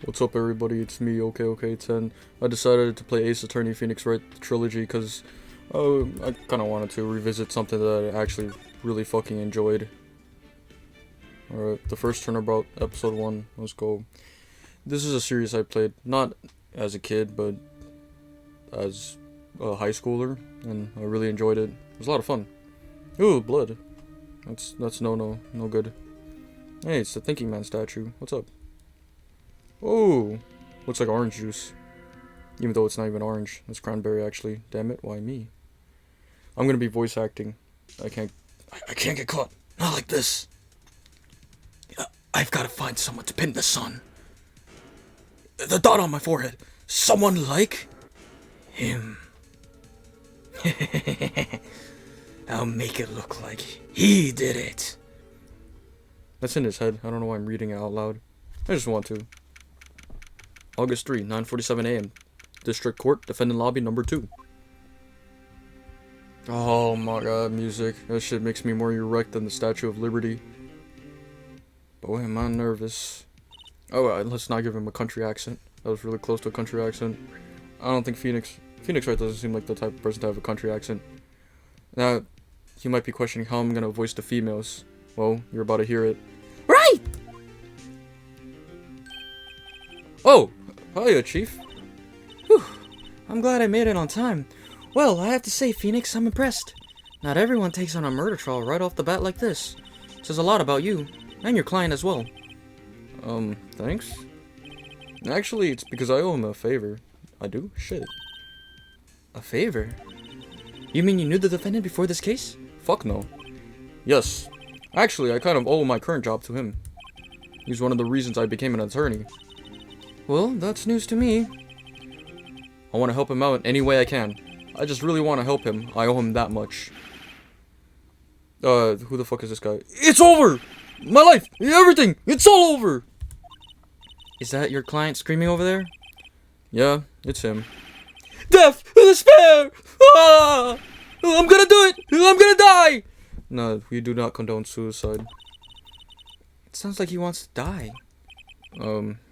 What's up, everybody? It's me, OK10. I decided to play Ace Attorney Phoenix Wright trilogy because I kind of wanted to revisit something that I actually really fucking enjoyed. Alright, the first Turnabout, episode 1. Let's go. This is a series I played, not as a kid, but as a high schooler, and I really enjoyed it. It was a lot of fun. Ooh, blood. That's no good. Hey, it's the Thinking Man statue. What's up? Oh, looks like orange juice. Even though it's not even orange. It's cranberry, actually. Damn it, why me? I'm gonna be voice acting. I can't get caught. Not like this. I've gotta find someone to pin the sun. The dot on my forehead. Someone like him. I'll make it look like he did it. That's in his head. I don't know why I'm reading it out loud. I just want to. August 3, 9:47 a.m. District Court, Defendant Lobby number 2. Oh my god, music. That shit makes me more erect than the Statue of Liberty. Boy, am I nervous. Oh, let's not give him a country accent. That was really close to a country accent. I don't think Phoenix Wright doesn't seem like the type of person to have a country accent. Now, you might be questioning how I'm gonna voice the females. Well, you're about to hear it. Right! Oh! Hiya, Chief. Whew. I'm glad I made it on time. Well, I have to say, Phoenix, I'm impressed. Not everyone takes on a murder trial right off the bat like this. Says a lot about you, and your client as well. Thanks? Actually, it's because I owe him a favor. I do? Shit. A favor? You mean you knew the defendant before this case? Fuck no. Yes. Actually, I kind of owe my current job to him. He's one of the reasons I became an attorney. Well, that's news to me. I want to help him out any way I can. I just really want to help him. I owe him that much. Who the fuck is this guy? It's over! My life! Everything! It's all over! Is that your client screaming over there? Yeah, it's him. Death! Despair! Ah! I'm gonna do it! I'm gonna die! No, we do not condone suicide. It sounds like he wants to die.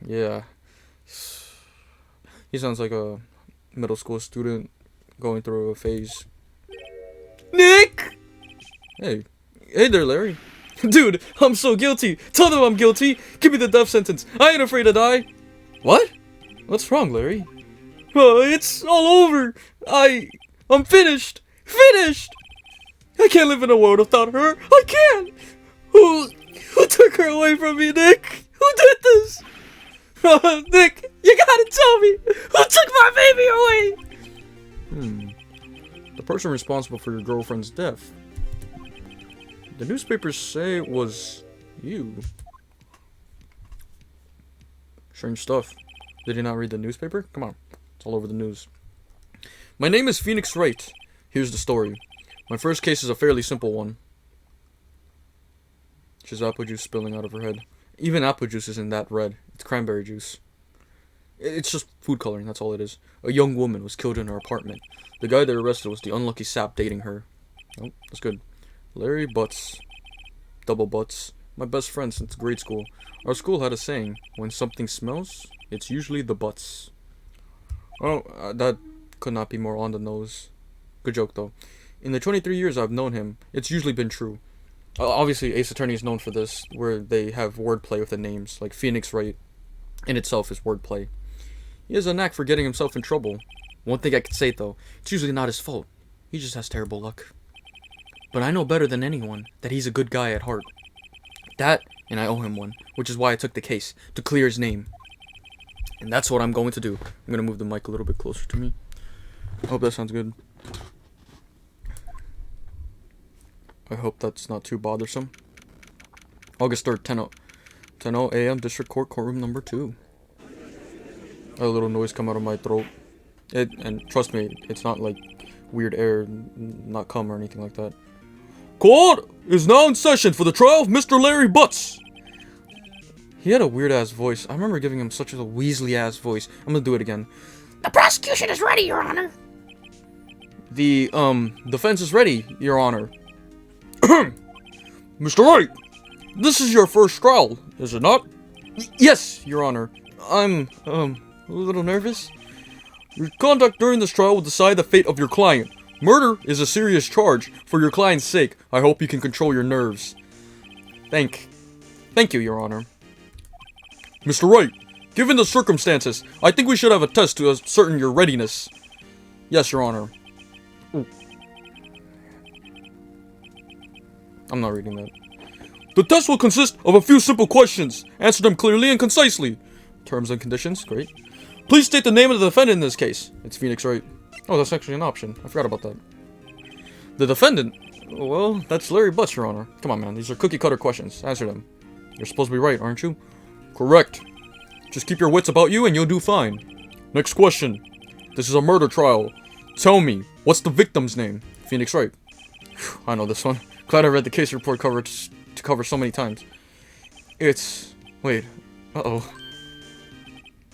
Yeah. He sounds like a middle school student going through a phase. Nick! Hey there, Larry. Dude, I'm so guilty. Tell them I'm guilty. Give me the death sentence. I ain't afraid to die. What? What's wrong, Larry? It's all over. I'm finished. Finished! I can't live in a world without her. I can't! Who took her away from me, Nick? Who did this? Nick, you gotta tell me! Who took my baby away? The person responsible for your girlfriend's death. The newspapers say it was you. Strange stuff. Did you not read the newspaper? Come on. It's all over the news. My name is Phoenix Wright. Here's the story. My first case is a fairly simple one. She's apple juice spilling out of her head. Even apple juice isn't that red. It's cranberry juice. It's just food coloring, that's all it is. A young woman was killed in her apartment. The guy they arrested was the unlucky sap dating her. Oh, that's good. Larry Butts. Double Butts. My best friend since grade school. Our school had a saying, when something smells, it's usually the butts. Oh, that could not be more on the nose. Good joke, though. In the 23 years I've known him, it's usually been true. Obviously, Ace Attorney is known for this, where they have wordplay with the names, like Phoenix Wright in itself is wordplay. He has a knack for getting himself in trouble. One thing I could say, though, it's usually not his fault. He just has terrible luck. But I know better than anyone that he's a good guy at heart. That, and I owe him one, which is why I took the case, to clear his name. And that's what I'm going to do. I'm going to move the mic a little bit closer to me. I hope that sounds good. I hope that's not too bothersome. August 3rd, 10:00 a.m. District Court, courtroom number 2. I had a little noise come out of my throat. And trust me, it's not like weird air, not cum or anything like that. Court is now in session for the trial of Mr. Larry Butts. He had a weird-ass voice. I remember giving him such a Weasley-ass voice. I'm gonna do it again. The prosecution is ready, Your Honor. The, defense is ready, Your Honor. Mr. Wright, this is your first trial, is it not? Yes, Your Honor. I'm, a little nervous. Your conduct during this trial will decide the fate of your client. Murder is a serious charge. For your client's sake, I hope you can control your nerves. Thank you, Your Honor. Mr. Wright, given the circumstances, I think we should have a test to ascertain your readiness. Yes, Your Honor. Ooh. I'm not reading that. The test will consist of a few simple questions. Answer them clearly and concisely. Terms and conditions, great. Please state the name of the defendant in this case. It's Phoenix Wright. Oh, that's actually an option. I forgot about that. The defendant? Well, that's Larry Butts, Your Honor. Come on, man. These are cookie-cutter questions. Answer them. You're supposed to be right, aren't you? Correct. Just keep your wits about you and you'll do fine. Next question. This is a murder trial. Tell me, what's the victim's name? Phoenix Wright. Whew, I know this one. Glad I read the case report to cover so many times. It's... Wait. Uh-oh.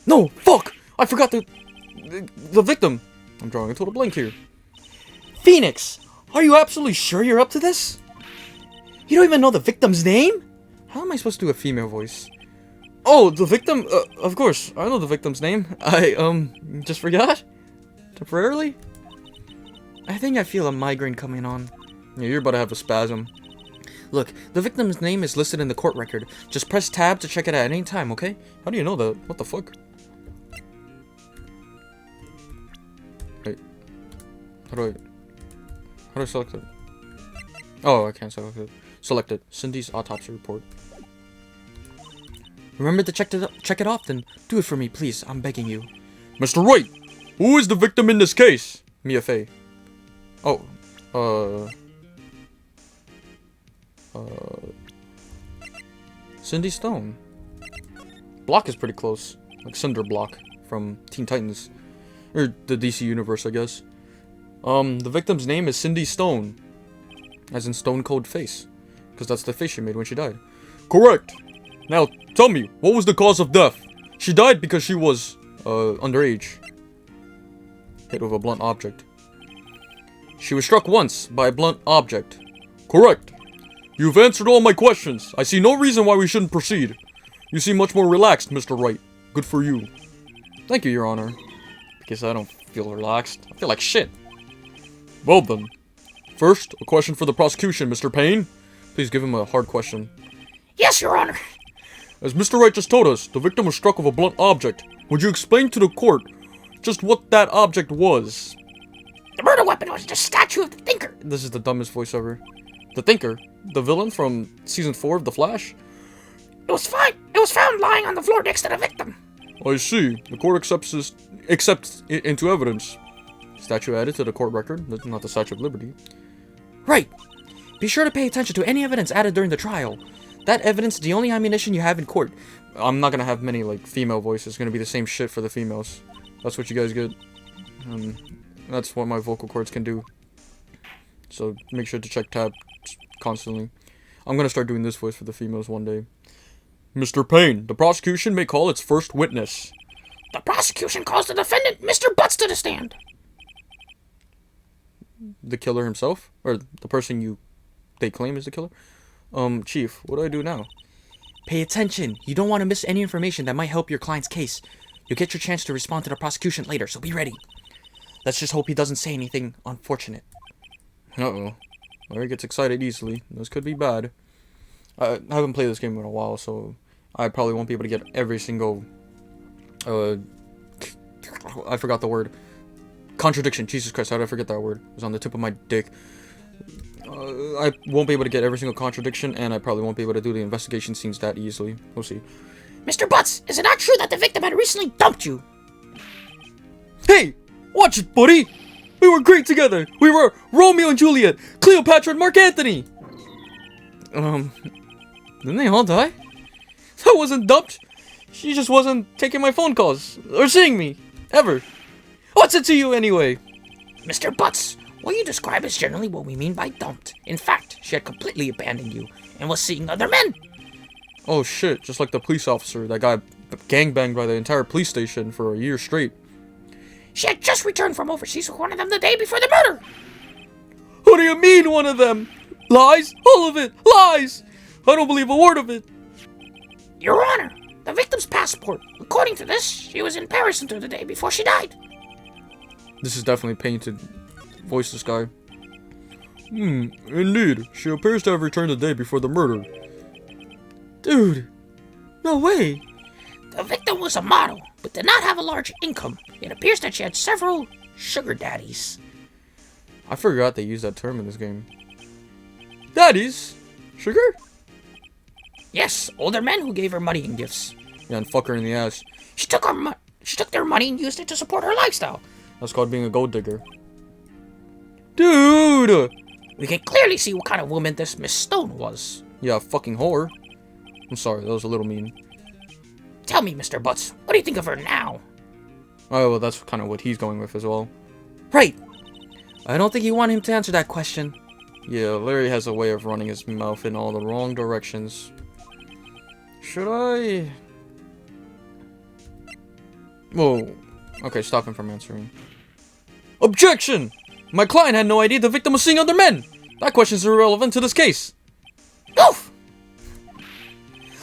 No! Fuck! I forgot the victim. I'm drawing a total blank here. Phoenix! Are you absolutely sure you're up to this? You don't even know the victim's name? How am I supposed to do a female voice? Oh, the victim? Of course. I know the victim's name. I, just forgot? Temporarily? I think I feel a migraine coming on. Yeah, you're about to have a spasm. Look, the victim's name is listed in the court record. Just press tab to check it at any time, okay? How do you know that? What the fuck? Wait. How do I select it? Oh, I can't select it. Select it. Cindy's autopsy report. Remember to check it often. Do it for me, please. I'm begging you. Mr. Wright! Who is the victim in this case? Mia Fey. Oh. Cindy Stone. Block is pretty close. Like Cinder Block from Teen Titans. Or the DC Universe, I guess. The victim's name is Cindy Stone. As in Stone Cold Face. Because that's the face she made when she died. Correct! Now, tell me, what was the cause of death? She died because she was, underage. Hit with a blunt object. She was struck once by a blunt object. Correct. You've answered all my questions. I see no reason why we shouldn't proceed. You seem much more relaxed, Mr. Wright. Good for you. Thank you, Your Honor. Because I don't feel relaxed. I feel like shit. Well then. First, a question for the prosecution, Mr. Payne. Please give him a hard question. Yes, Your Honor. As Mr. Wright just told us, the victim was struck with a blunt object. Would you explain to the court just what that object was? The murder weapon was the statue of the Thinker. This is the dumbest voice ever. The Thinker? The villain from Season 4 of The Flash? It was fine. It was found lying on the floor next to the victim. I see. The court accepts it into evidence. Statue added to the court record, not the Statue of Liberty. Right. Be sure to pay attention to any evidence added during the trial. That evidence is the only ammunition you have in court. I'm not gonna have many, like, female voices. It's gonna be the same shit for the females. That's what you guys get. That's what my vocal cords can do. So, make sure to check tab constantly. I'm gonna start doing this voice for the females one day. Mr. Payne, the prosecution may call its first witness. The prosecution calls the defendant, Mr. Butts, to the stand. The killer himself? Or the person they claim is the killer? Chief, what do I do now? Pay attention. You don't want to miss any information that might help your client's case. You'll get your chance to respond to the prosecution later, so be ready. Let's just hope he doesn't say anything unfortunate. Uh-oh. Larry gets excited easily. This could be bad. I haven't played this game in a while, so I probably won't be able to get every single... I forgot the word. Contradiction. Jesus Christ, how did I forget that word? It was on the tip of my dick. I won't be able to get every single contradiction, and I probably won't be able to do the investigation scenes that easily. We'll see. Mr. Butts, is it not true that the victim had recently dumped you? Hey! Watch it, buddy! We were great together! We were Romeo and Juliet! Cleopatra and Mark Antony! Didn't they all die? That wasn't dumped! She just wasn't taking my phone calls, or seeing me, ever. What's it to you anyway? Mr. Butts, what you describe is generally what we mean by dumped. In fact, she had completely abandoned you and was seeing other men. Oh shit, just like the police officer that got gangbanged by the entire police station for a year straight. She had just returned from overseas with one of them the day before the murder. What do you mean, one of them? Lies? All of it! Lies! I don't believe a word of it. Your Honor, The victim's passport. According to this, she was in Paris until the day before she died. This is definitely painted. Voice this guy. Indeed. She appears to have returned the day before the murder. Dude, no way. The victim was a model, but did not have a large income. It appears that she had several sugar daddies. I forgot they used that term in this game. Daddies? Sugar? Yes, older men who gave her money and gifts. Yeah, and fuck her in the ass. She took their money and used it to support her lifestyle. That's called being a gold digger. Dude! We can clearly see what kind of woman this Miss Stone was. Yeah, fucking whore. I'm sorry, that was a little mean. Tell me, Mr. Butts, what do you think of her now? Oh, well, that's kind of what he's going with as well. Right. I don't think you want him to answer that question. Yeah, Larry has a way of running his mouth in all the wrong directions. Should I? Whoa. Okay, stop him from answering. Objection! My client had no idea the victim was seeing other men! That question's irrelevant to this case. Oof!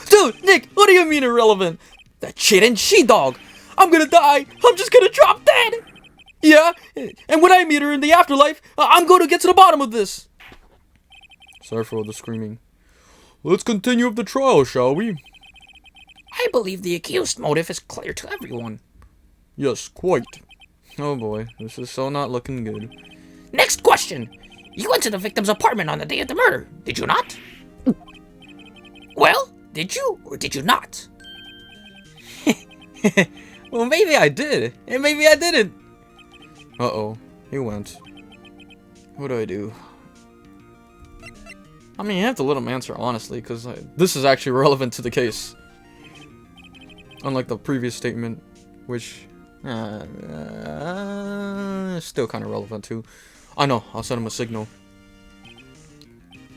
Dude, Nick, what do you mean irrelevant? That shit and she-dog. I'm gonna die. I'm just gonna drop dead. Yeah, and when I meet her in the afterlife, I'm going to get to the bottom of this. Sorry for all the screaming. Let's continue with the trial, shall we? I believe the accused motive is clear to everyone. Yes, quite. Oh boy, this is so not looking good. Next question. You went to the victim's apartment on the day of the murder, did you not? Well, did you or did you not? Well, maybe I did, and maybe I didn't. Uh-oh, he went. What do I do? I mean, you have to let him answer honestly, because this is actually relevant to the case. Unlike the previous statement, which is still kind of relevant too. I know, I'll send him a signal.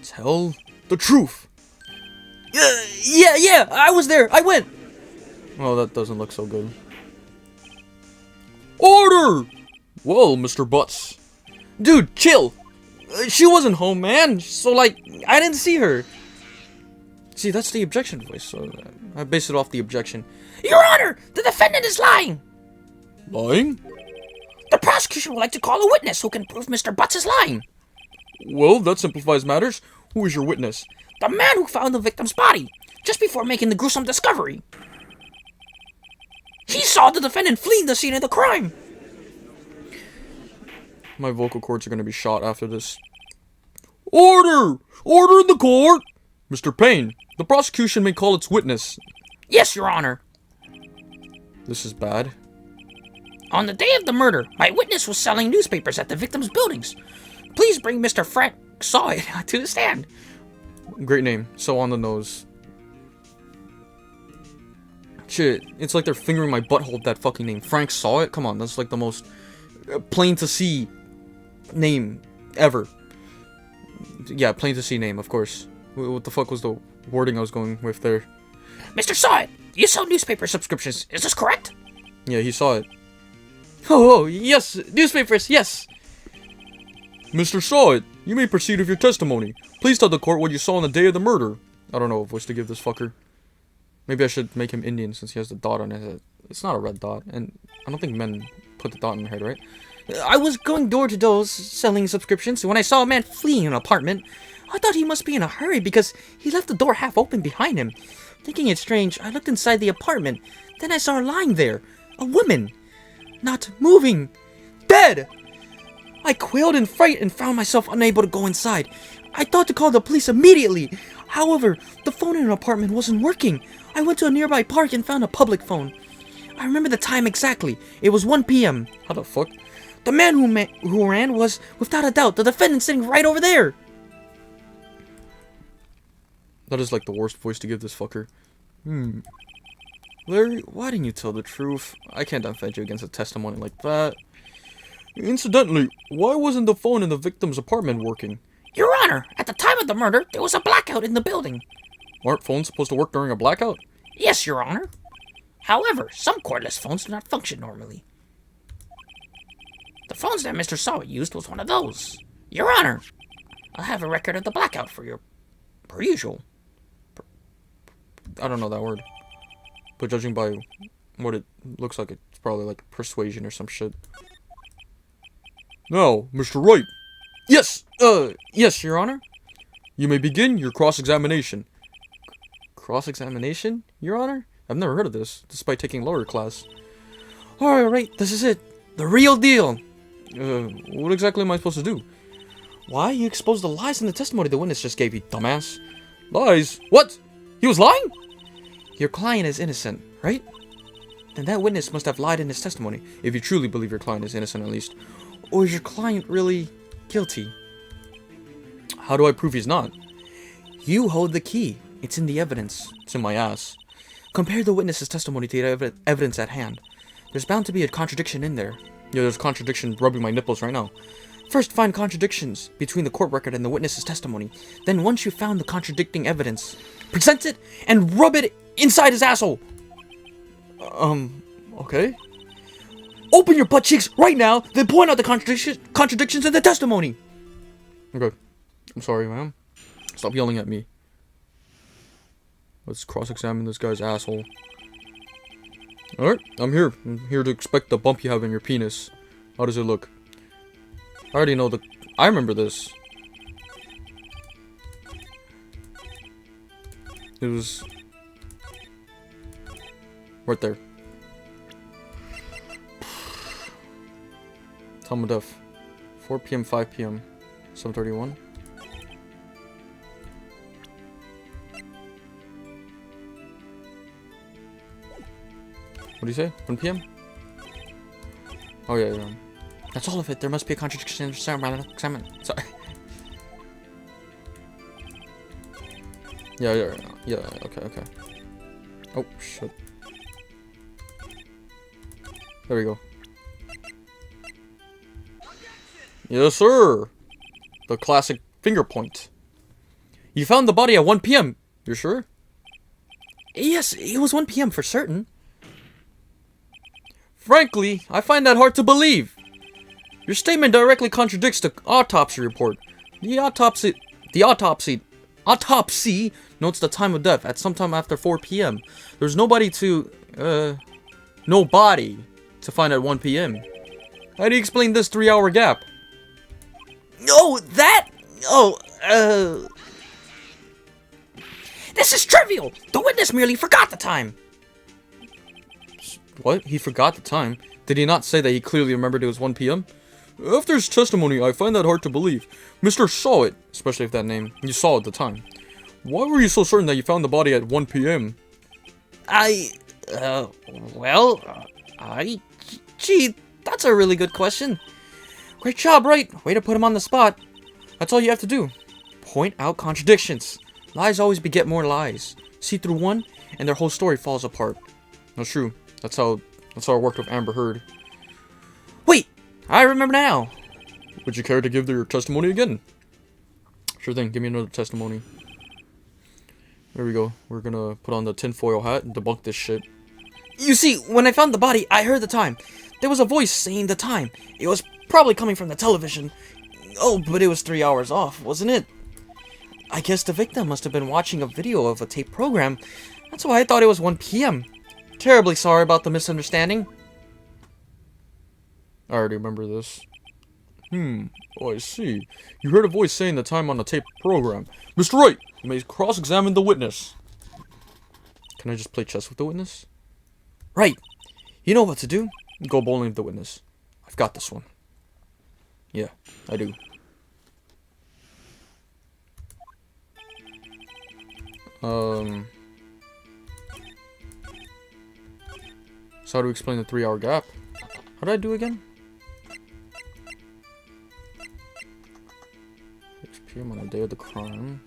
Tell the truth! Yeah, I was there. I went. Well, that doesn't look so good. Order! Well, Mr. Butts. Dude, chill. She wasn't home, man. So, like, I didn't see her. See, that's the objection voice, so I base it off the objection. Your Honor, the defendant is lying. Lying? The prosecution would like to call a witness who can prove Mr. Butts is lying. Well, that simplifies matters. Who is your witness? The man who found the victim's body, just before making the gruesome discovery. He saw the defendant fleeing the scene of the crime. My vocal cords are going to be shot after this. Order! Order in the court! Mr. Payne, the prosecution may call its witness. Yes, Your Honor. This is bad. On the day of the murder, my witness was selling newspapers at the victim's buildings. Please bring Mr. Frank Saw It to the stand. Great name. So on the nose. Shit, it's like they're fingering my butthole with that fucking name. Frank Saw It? Come on, that's like the most plain to see name ever. Yeah, plain to see name, of course. What the fuck was the wording I was going with there? Mr. Saw It, you sell newspaper subscriptions, is this correct? Yeah, he saw it. Oh, yes, newspapers, yes. Mr. Saw It, you may proceed with your testimony. Please tell the court what you saw on the day of the murder. I don't know what voice to give this fucker. Maybe I should make him Indian since he has the dot on his head. It's not a red dot, and I don't think men put the dot in their head, right? I was going door to door selling subscriptions when I saw a man fleeing an apartment. I thought he must be in a hurry because he left the door half open behind him. Thinking it strange, I looked inside the apartment. Then I saw her lying there. A woman. Not moving. Dead! I quailed in fright and found myself unable to go inside. I thought to call the police immediately. However, the phone in an apartment wasn't working. I went to a nearby park and found a public phone. I remember the time exactly. It was 1 p.m. How the fuck? The man who ran was, without a doubt, the defendant sitting right over there. That is like the worst voice to give this fucker. Larry, why didn't you tell the truth? I can't defend you against a testimony like that. Incidentally, why wasn't the phone in the victim's apartment working? Your Honor, at the time of the murder, there was a blackout in the building. Aren't phones supposed to work during a blackout? Yes, Your Honor. However, some cordless phones do not function normally. The phones that Mr. Saw It used was one of those. Your Honor, I'll have a record of the blackout for your per usual. I don't know that word. but judging by what it looks like, it's probably like persuasion or some shit. Now, Mr. Wright. Yes, yes, Your Honor. You may begin your cross-examination. Cross-examination, Your Honor? I've never heard of this, despite taking lawyer class. Alright, this is it. The real deal. What exactly am I supposed to do? Why? You exposed the lies in the testimony the witness just gave you, dumbass. Lies? What? He was lying? Your client is innocent, right? Then that witness must have lied in his testimony. If you truly believe your client is innocent, at least. Or is your client really guilty? How do I prove he's not? You hold the key. It's in the evidence. It's in my ass. Compare the witness's testimony to the evidence at hand. There's bound to be a contradiction in there. Yeah, there's contradiction rubbing my nipples right now. First, find contradictions between the court record and the witness's testimony. Then, once you've found the contradicting evidence, present it and rub it inside his asshole. Okay. Open your butt cheeks right now, then point out the contradictions in the testimony. Okay. I'm sorry, ma'am. Stop yelling at me. Let's cross-examine this guy's asshole. Alright, I'm here. I'm here to inspect the bump you have in your penis. How does it look? I already know I remember this. It was right there. Time of death. 4 p.m., 5 p.m. 7:31. What do you say? 1 p.m.? Oh yeah. That's all of it. There must be a contradiction. Sorry. Yeah. Okay. Oh shit. There we go. Yes, sir. The classic finger point. You found the body at 1 p.m. You're sure? Yes, it was 1 p.m. for certain. Frankly, I find that hard to believe. Your statement directly contradicts the autopsy report. The autopsy notes the time of death at sometime after 4 p.m. There's nobody to find at 1 p.m. How do you explain this 3-hour gap? This is trivial. The witness merely forgot the time. What? He forgot the time? Did he not say that he clearly remembered it was 1 p.m.? After his testimony, I find that hard to believe. Mr. saw it, especially if that name, you saw at the time. Why were you so certain that you found the body at 1 p.m.? Gee, that's a really good question. Great job, right? Way to put him on the spot. That's all you have to do. Point out contradictions. Lies always beget more lies. See through one, and their whole story falls apart. That's true. That's how it worked with Amber Heard. Wait, I remember now. Would you care to give your testimony again? Sure thing. Give me another testimony. There we go. We're gonna put on the tinfoil hat and debunk this shit. You see, when I found the body, I heard the time. There was a voice saying the time. It was probably coming from the television. Oh, but it was 3 hours off, wasn't it? I guess the victim must have been watching a video of a tape program. That's why I thought it was 1 p.m. Terribly sorry about the misunderstanding. I already remember this. Oh, I see. You heard a voice saying the time on the tape program. Mr. Wright, you may cross-examine the witness. Can I just play chess with the witness? Right. You know what to do. Go bowling with the witness. I've got this one. Yeah, I do. So how do we explain the 3-hour gap? How did I do again? 6 p.m. on the day of the crime.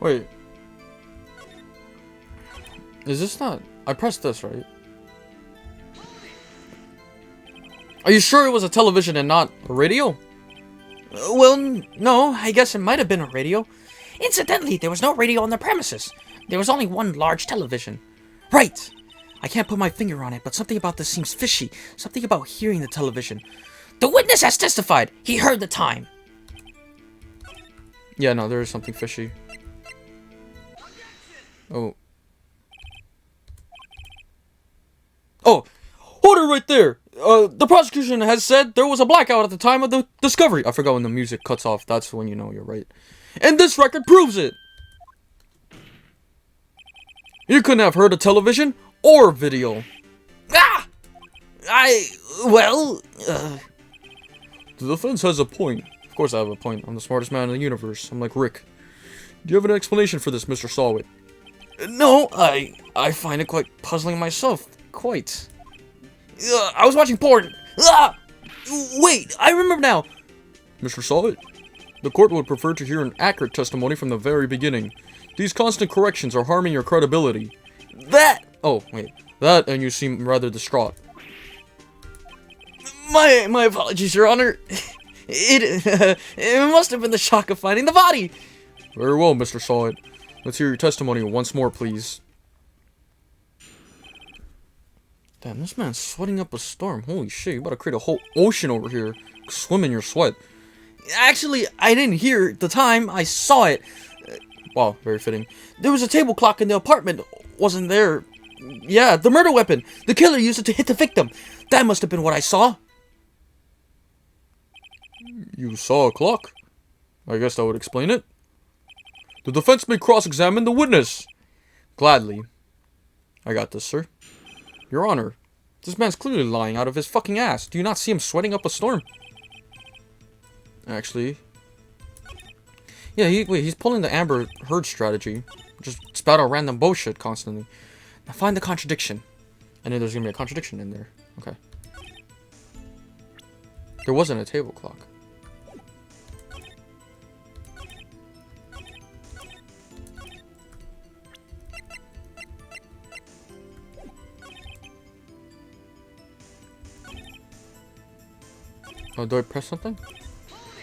Wait. Is this not... I pressed this, right? Are you sure it was a television and not a radio? Well, no. I guess it might have been a radio. Incidentally, there was no radio on the premises. There was only one large television. Right! I can't put my finger on it, but something about this seems fishy. Something about hearing the television. The witness has testified. He heard the time. Yeah, no, there is something fishy. Oh. Oh! Hold it right there! The prosecution has said there was a blackout at the time of the discovery. I forgot when the music cuts off. That's when you know you're right. And this record proves it! You couldn't have heard a television or video. Ah! Well, The defense has a point. Of course I have a point. I'm the smartest man in the universe. I'm like Rick. Do you have an explanation for this, Mr. Sawit? No, I find it quite puzzling myself. Quite. I was watching porn. Ah! Wait, I remember now. Mr. Sawit, the court would prefer to hear an accurate testimony from the very beginning. These constant corrections are harming your credibility. That... Oh, wait. That, and you seem rather distraught. My apologies, Your Honor. It must have been the shock of finding the body. Very well, Mr. Sawit. Let's hear your testimony once more, please. Damn, this man's sweating up a storm. Holy shit, you about to create a whole ocean over here. Swim in your sweat. Actually, I didn't hear the time. I saw it. Wow, very fitting. There was a table clock in the apartment. Wasn't there? Yeah, the murder weapon. The killer used it to hit the victim. That must have been what I saw. You saw a clock? I guess that would explain it. The defense may cross-examine the witness. Gladly. I got this, sir. Your Honor, this man's clearly lying out of his fucking ass. Do you not see him sweating up a storm? Actually... Yeah, he's pulling the Amber Heard strategy. Just spout out random bullshit constantly. Now find the contradiction. I knew there's gonna be a contradiction in there. Okay. There wasn't a table clock. Oh, do I press something?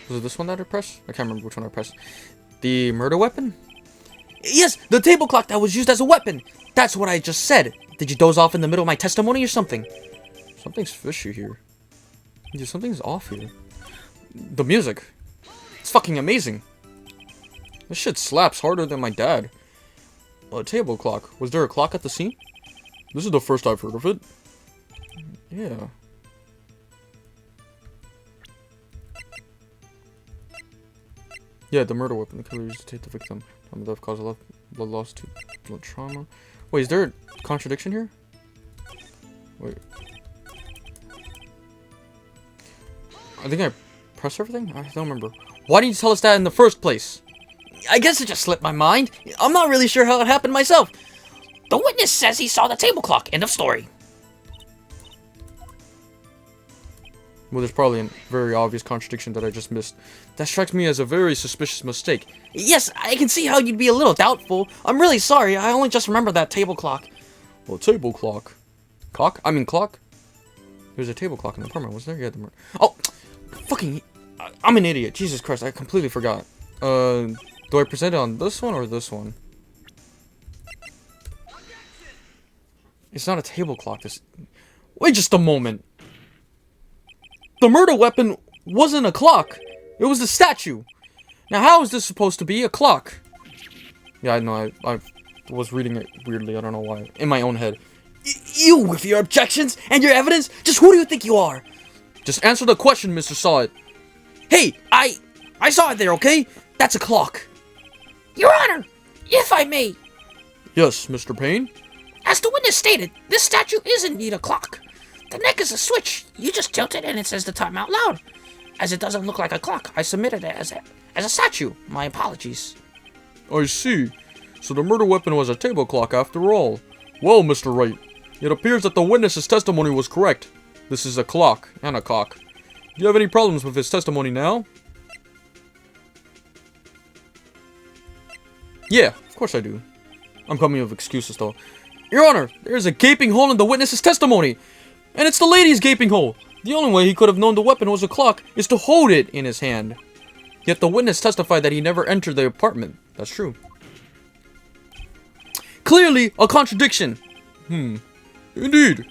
Was it this one that I pressed? I can't remember which one I pressed. The murder weapon? Yes, the table clock that was used as a weapon. That's what I just said. Did you doze off in the middle of my testimony or something? Something's fishy here. Dude, something's off here. The music. It's fucking amazing. This shit slaps harder than my dad. A table clock. Was there a clock at the scene? This is the first I've heard of it. Yeah. Yeah, the murder weapon. The killer used to take the victim. The death caused blood loss to blood trauma. Wait, is there a contradiction here? Wait. I think I pressed everything? I don't remember. Why didn't you tell us that in the first place? I guess it just slipped my mind. I'm not really sure how it happened myself. the witness says he saw the table clock. End of story. Well, there's probably a very obvious contradiction that I just missed. That strikes me as a very suspicious mistake. Yes, I can see how you'd be a little doubtful. I'm really sorry. I only just remember that table clock. Well, table clock. Clock? I mean clock? There's a table clock in the apartment, wasn't there? Yeah, oh! Fucking... I'm an idiot. Jesus Christ, I completely forgot. Do I present it on this one or this one? It's not a table clock. This... Wait just a moment. The murder weapon wasn't a clock. It was a statue. Now, how is this supposed to be a clock? Yeah, I know. I was reading it weirdly. I don't know why. In my own head. You with your objections and your evidence? Just who do you think you are? Just answer the question, Mr. Sawit. Hey, I saw it there, okay? That's a clock. Your Honor, if I may. Yes, Mr. Payne? As the witness stated, this statue is indeed a clock. The neck is a switch. You just tilt it and it says the time out loud. As it doesn't look like a clock, I submitted it as a statue. My apologies. I see. So the murder weapon was a table clock after all. Well, Mr. Wright, it appears that the witness's testimony was correct. This is a clock and a cock. Do you have any problems with his testimony now? Yeah, of course I do. I'm coming with excuses though. Your Honor, there's a gaping hole in the witness's testimony. And it's the lady's gaping hole. The only way he could have known the weapon was a clock is to hold it in his hand. Yet the witness testified that he never entered the apartment. That's true. Clearly a contradiction. Indeed.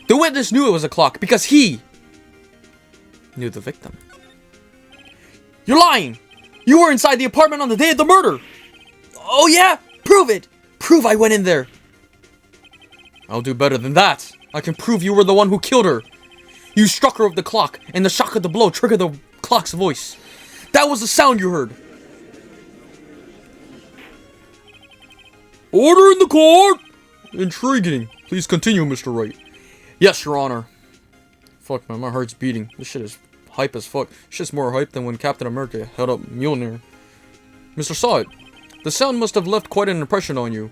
The witness knew it was a clock because he knew the victim. You're lying! You were inside the apartment on the day of the murder! Oh yeah? Prove it! Prove I went in there! I'll do better than that. I can prove you were the one who killed her. You struck her with the clock, and the shock of the blow triggered the clock's voice. That was the sound you heard. Order in the court! Intriguing. Please continue, Mr. Wright. Yes, Your Honor. Fuck, man, my heart's beating. This shit is hype as fuck. Shit's more hype than when Captain America held up Mjolnir. Mr. Sawit, the sound must have left quite an impression on you.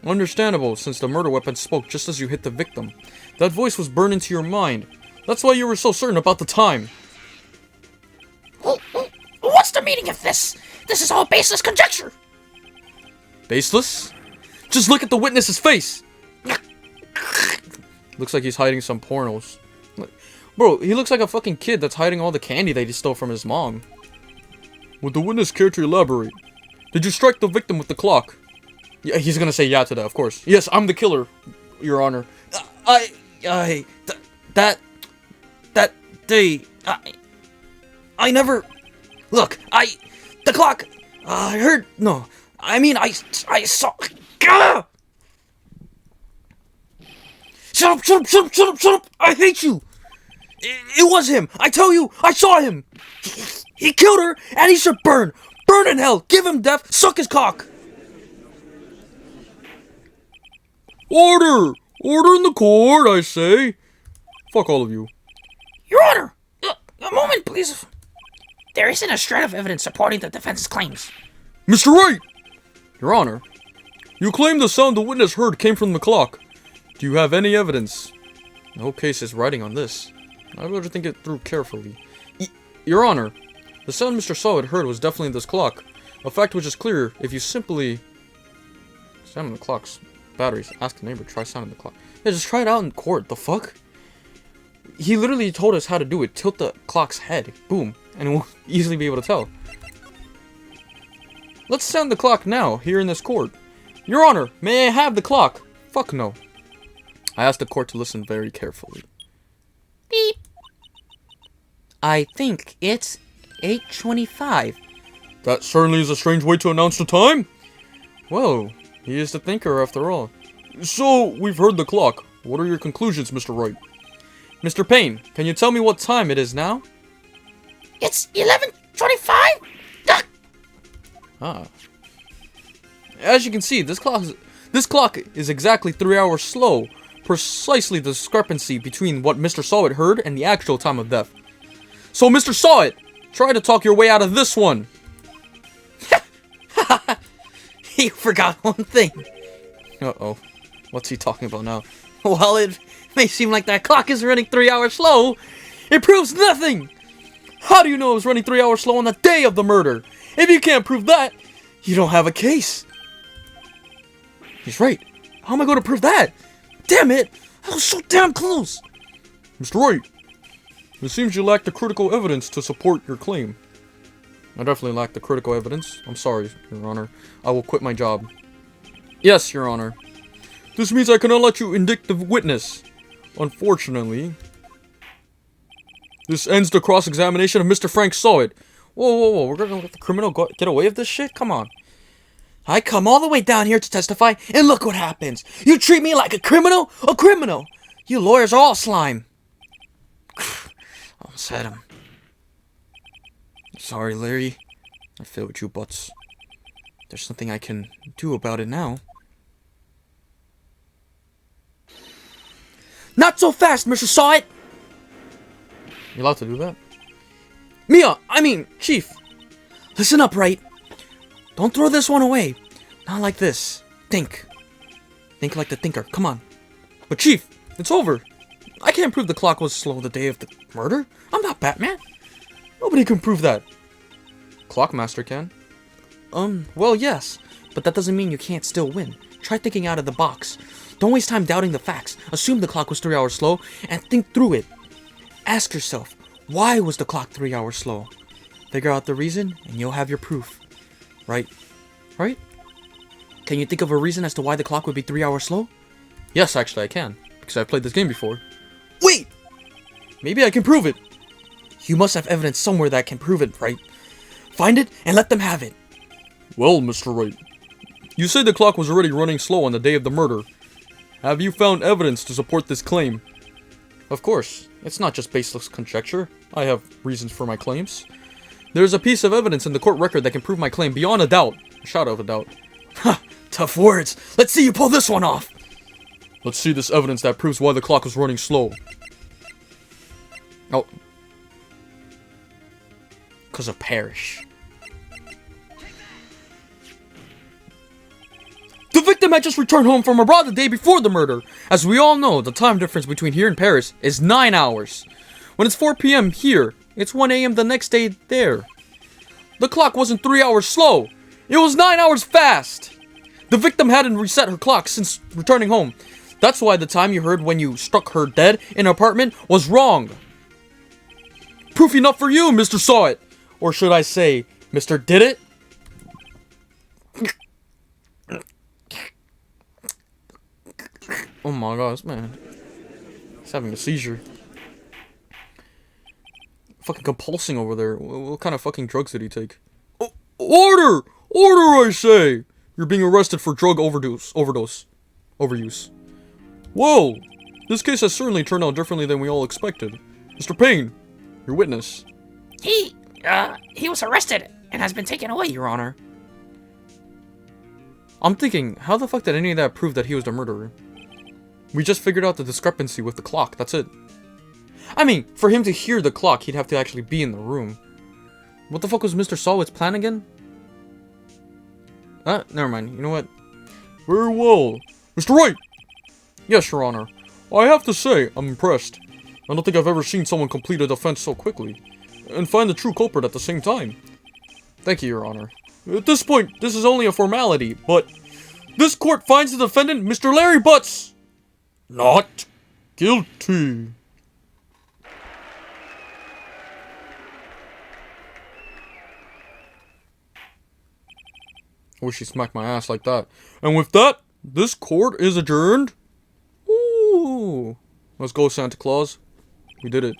Understandable, since the murder weapon spoke just as you hit the victim. That voice was burned into your mind. That's why you were so certain about the time. What's the meaning of this? This is all baseless conjecture. Baseless? Just look at the witness's face! Looks like he's hiding some pornos. Bro, he looks like a fucking kid that's hiding all the candy that he stole from his mom. Would the witness care to elaborate? Did you strike the victim with the clock? Yeah, he's gonna say yeah to that, of course. Yes, I'm the killer, Your Honor. I never... Look, the clock, I heard, no, I mean, I saw... Gah! Shut up! I hate you! It was him! I tell you, I saw him! He killed her, and he should burn! Burn in hell! Give him death! Suck his cock! Order! Order in the court, I say! Fuck all of you. Your Honor, a moment, please. There isn't a shred of evidence supporting the defense's claims. Mr. Wright! Your Honor, you claim the sound the witness heard came from the clock. Do you have any evidence? No case is writing on this. I better think it through carefully. Your Honor, the sound Mr. Sawit heard was definitely this clock. A fact which is clear if you simply... Sound the clock's batteries. Ask the neighbor, try sounding the clock. Yeah, just try it out in court. The fuck? He literally told us how to do it. Tilt the clock's head. Boom. And we'll easily be able to tell. Let's sound the clock now, here in this court. Your Honor, may I have the clock? Fuck no. I asked the court to listen very carefully. Beep. I think it's 8:25. That certainly is a strange way to announce the time. Well, he is the thinker after all. So, we've heard the clock. What are your conclusions, Mr. Wright? Mr. Payne, can you tell me what time it is now? It's 11:25. Ah. As you can see, this clock is exactly 3 hours slow. Precisely the discrepancy between what Mr. Sawit heard and the actual time of death. So, Mr. Sawit, try to talk your way out of this one. He forgot one thing. Uh-oh. What's he talking about now? While it may seem like that clock is running 3 hours slow, it proves nothing! How do you know it was running 3 hours slow on the day of the murder? If you can't prove that, you don't have a case. He's right. How am I going to prove that? Damn it! I was so damn close! Mr. Wright, it seems you lack the critical evidence to support your claim. I definitely lack the critical evidence. I'm sorry, Your Honor. I will quit my job. Yes, Your Honor. This means I cannot let you indict the witness. Unfortunately, this ends the cross-examination of Mr. Frank Sawit. Whoa. We're gonna let the criminal get away with this shit? Come on. I come all the way down here to testify, and look what happens. You treat me like a criminal? A criminal! You lawyers are all slime. Almost had him. Sorry, Larry. I failed with you, but there's nothing I can do about it now. Not so fast, Mr. Sawit! You allowed to do that? Chief. Listen up, Wright. Don't throw this one away. Not like this. Think. Think like the thinker. Come on. But Chief, it's over. I can't prove the clock was slow the day of the murder. I'm not Batman. Nobody can prove that. Clockmaster can. Well, yes. But that doesn't mean you can't still win. Try thinking out of the box. Don't waste time doubting the facts. Assume the clock was 3 hours slow and think through it. Ask yourself, why was the clock 3 hours slow? Figure out the reason and you'll have your proof. Right? Can you think of a reason as to why the clock would be 3 hours slow? Yes, actually I can, because I've played this game before. Wait! Maybe I can prove it. You must have evidence somewhere that can prove it, right? Find it and let them have it. Well, Mr. Wright, you said the clock was already running slow on the day of the murder. Have you found evidence to support this claim? Of course, it's not just baseless conjecture. I have reasons for my claims. There's a piece of evidence in the court record that can prove my claim beyond a doubt. A shadow of a doubt. Ha! Tough words. Let's see you pull this one off. Let's see this evidence that proves why the clock was running slow. Oh. 'Cause of Parrish. The victim had just returned home from abroad the day before the murder. As we all know, the time difference between here and Paris is 9 hours. When it's 4 p.m. here, it's 1 a.m. the next day there. The clock wasn't 3 hours slow. It was 9 hours fast. The victim hadn't reset her clock since returning home. That's why the time you heard when you struck her dead in an apartment was wrong. Proof enough for you, Mr. Saw It. Or should I say, Mr. Did It? Oh my gosh, man. He's having a seizure. Fucking compulsing over there. What kind of fucking drugs did he take? Oh, order! Order, I say! You're being arrested for drug overuse. Whoa! This case has certainly turned out differently than we all expected. Mr. Payne, your witness. He was arrested and has been taken away, Your Honor. I'm thinking, how the fuck did any of that prove that he was the murderer? We just figured out the discrepancy with the clock, that's it. I mean, for him to hear the clock, he'd have to actually be in the room. What the fuck was Mr. Sawit's plan again? Never mind, you know what? Very well. Mr. Wright! Yes, Your Honor. I have to say, I'm impressed. I don't think I've ever seen someone complete a defense so quickly. And find the true culprit at the same time. Thank you, Your Honor. At this point, this is only a formality, but this court finds the defendant, Mr. Larry Butts, not guilty. I wish he smacked my ass like that. And with that, this court is adjourned. Ooh. Let's go, Santa Claus. We did it.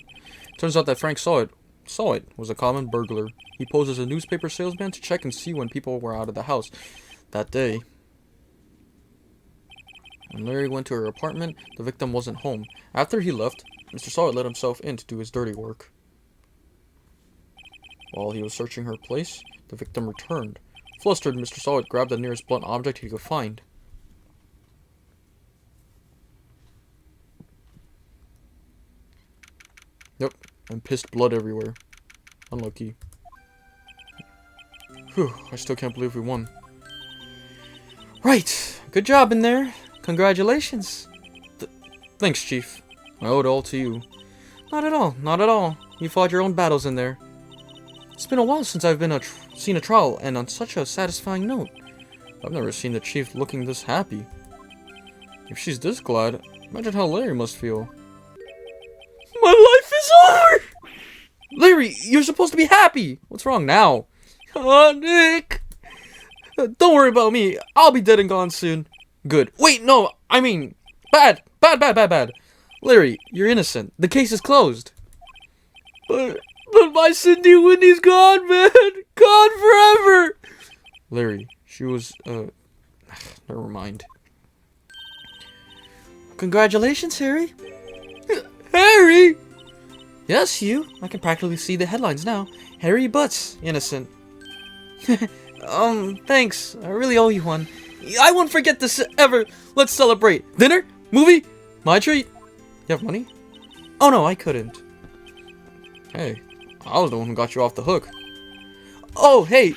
Turns out that Frank Saw It was a common burglar. He posed as a newspaper salesman to check and see when people were out of the house that day. When Larry went to her apartment, the victim wasn't home. After he left, Mr. Saw It let himself in to do his dirty work. While he was searching her place, the victim returned. Flustered, Mr. Saw It grabbed the nearest blunt object he could find. Yep, and pissed blood everywhere. Unlucky. Whew, I still can't believe we won. Right, good job in there. Congratulations. Thanks, Chief. I owe it all to you. Not at all, not at all. You fought your own battles in there. It's been a while since I've been seen a trial, and on such a satisfying note. I've never seen the Chief looking this happy. If she's this glad, imagine how Larry must feel. My life is over! Larry, you're supposed to be happy! What's wrong now? Oh, Nick! Don't worry about me. I'll be dead and gone soon. Good. Wait, no, I mean, bad. Larry, you're innocent. The case is closed. But my Cindy Winnie's gone, man! Gone forever! Larry, she was, never mind. Congratulations, Harry. Harry! Yes, you. I can practically see the headlines now. Harry Butts, innocent. Thanks. I really owe you one. I won't forget this ever. Let's celebrate. Dinner? Movie? My treat. You have money? Oh no, I couldn't. Hey, I was the one who got you off the hook. Oh, hey.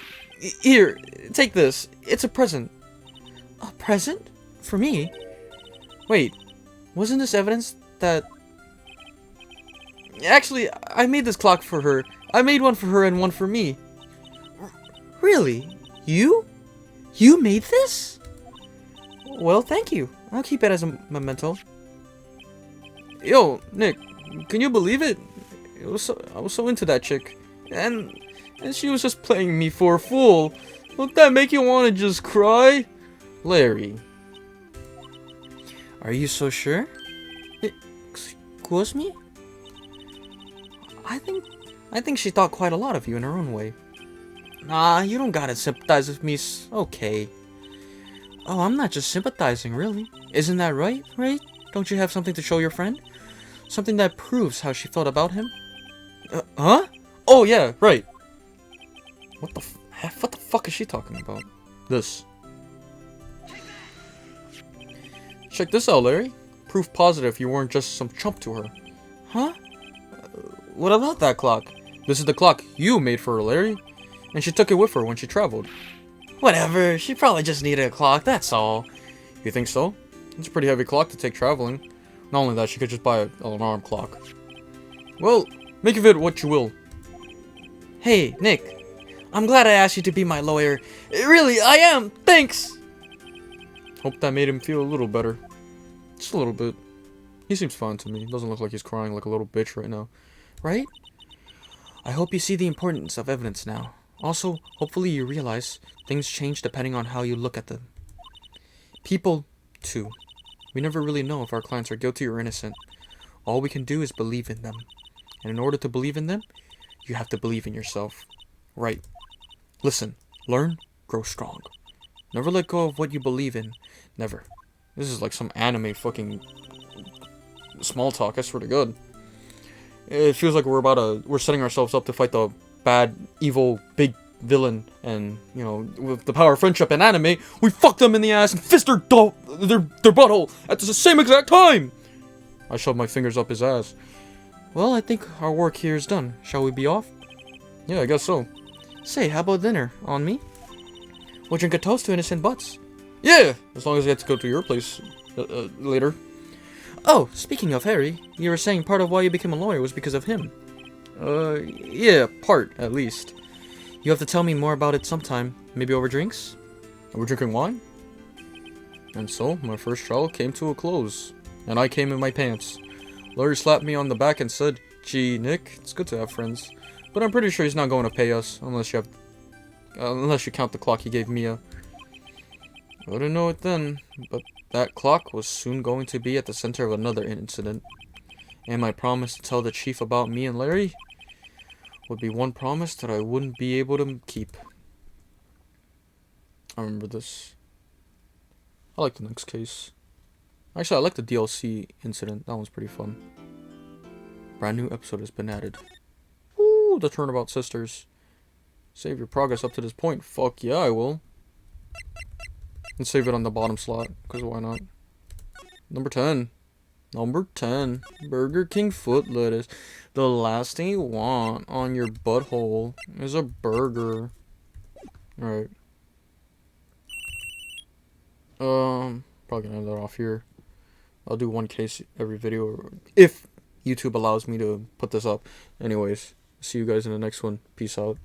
Here, take this. It's a present. A present? For me? Wait, wasn't this evidence that... Actually, I made this clock for her. I made one for her and one for me. Really? You? You made this? Well, thank you. I'll keep it as a memento. Yo, Nick, can you believe it? I was so into that chick. And she was just playing me for a fool. Won't that make you want to just cry? Larry. Are you so sure? Excuse me? I think she thought quite a lot of you in her own way. Nah, you don't gotta sympathize with me. Okay. Oh, I'm not just sympathizing, really. Isn't that right? Right? Don't you have something to show your friend? Something that proves how she felt about him? Huh? Oh yeah, right. What the fuck is she talking about? This. Check this out, Larry. Proof positive you weren't just some chump to her. Huh? What about that clock? This is the clock you made for her, Larry. And she took it with her when she traveled. Whatever, she probably just needed a clock, that's all. You think so? It's a pretty heavy clock to take traveling. Not only that, she could just buy an alarm clock. Well, make of it what you will. Hey, Nick. I'm glad I asked you to be my lawyer. Really, I am! Thanks! Hope that made him feel a little better. Just a little bit. He seems fine to me. Doesn't look like he's crying like a little bitch right now. Right? I hope you see the importance of evidence now. Also, hopefully you realize things change depending on how you look at them. People, too. We never really know if our clients are guilty or innocent. All we can do is believe in them. And in order to believe in them, you have to believe in yourself. Right. Listen, learn, grow strong. Never let go of what you believe in. Never. This is like some anime fucking small talk, I swear to God. It feels like we're setting ourselves up to fight the bad, evil, big villain, and, you know, with the power of friendship and anime, we fuck them in the ass and fist their butthole at the same exact time! I shoved my fingers up his ass. Well, I think our work here is done. Shall we be off? Yeah, I guess so. Say, how about dinner? On me? We'll drink a toast to innocent butts. Yeah! As long as I get to go to your place later. Oh, speaking of Harry, you were saying part of why you became a lawyer was because of him. Yeah, part, at least. You have to tell me more about it sometime. Maybe over drinks? Are we drinking wine? And so, my first trial came to a close. And I came in my pants. Larry slapped me on the back and said, "Gee, Nick, it's good to have friends. But I'm pretty sure he's not going to pay us, unless you count the clock he gave Mia." I didn't know it then, but that clock was soon going to be at the center of another incident. And my promise to tell the chief about me and Larry would be one promise that I wouldn't be able to keep. I remember this. I like the next case. Actually, I like the DLC incident. That one's pretty fun. Brand new episode has been added. Woo, the Turnabout sisters. Save your progress up to this point. Fuck yeah, I will. And save it on the bottom slot, because why not? Number 10. Number 10. Burger King foot lettuce. The last thing you want on your butthole is a burger. Alright. Probably gonna end that off here. I'll do one case every video, if YouTube allows me to put this up. Anyways, see you guys in the next one. Peace out.